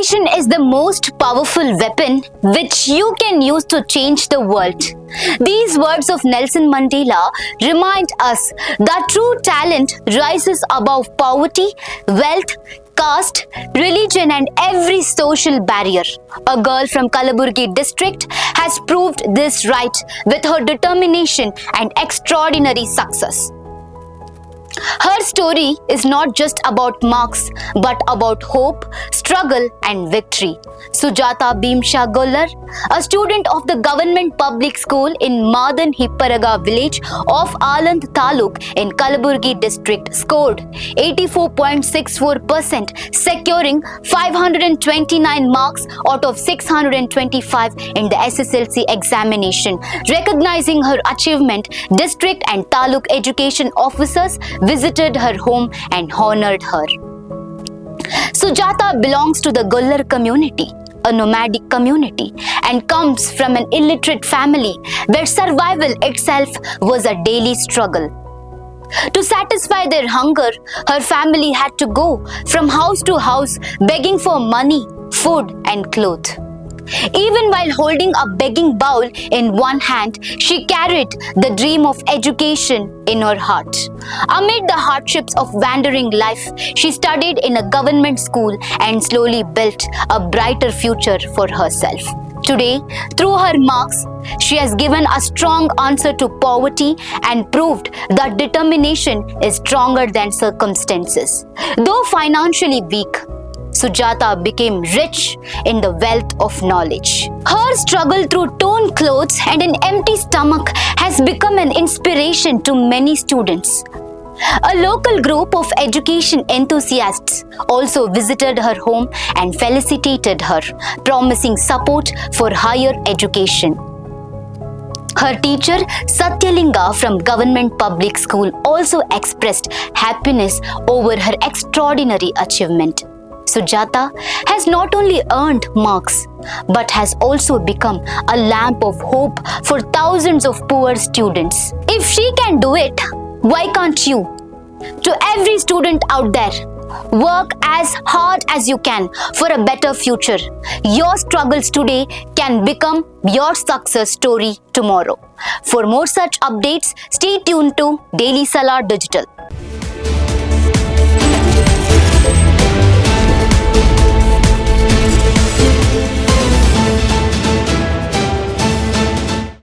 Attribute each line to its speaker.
Speaker 1: Education is the most powerful weapon which you can use to change the world. These words of Nelson Mandela remind us that true talent rises above poverty, wealth, caste, religion and every social barrier. A girl from Kalaburagi district has proved this right with her determination and extraordinary success. Her story is not just about marks but about hope, struggle and victory. Sujatha Bhimasha Gollar, a student of the government public school in Madan Hipparga village of Aland taluk in Kalaburagi district, scored 84.64%, securing 529 marks out of 625 in the SSLC examination. Recognizing her achievement, district and taluk education officers visited her home and honored her. Sujatha belongs to the Gollar community, a nomadic community, and comes from an illiterate family where survival itself was a daily struggle. To satisfy their hunger, her family had to go from house to house begging for money, food and clothes. Even while holding a begging bowl in one hand, she carried the dream of education in her heart. Amid the hardships of wandering life, she studied in a government school and slowly built a brighter future for herself. Today, through her marks, she has given a strong answer to poverty and proved that determination is stronger than circumstances. Though financially weak, Sujatha became rich in the wealth of knowledge. Her struggle through torn clothes and an empty stomach has become an inspiration to many students. A local group of education enthusiasts also visited her home and felicitated her, promising support for higher education. Her teacher, Satyalinga from government public school, also expressed happiness over her extraordinary achievement. Sujatha has not only earned marks but has also become a lamp of hope for thousands of poor students. If she can do it, why can't you? To every student out there, work as hard as you can for a better future. Your struggles today can become your success story tomorrow. For more such updates, stay tuned to Daily Salar Digital.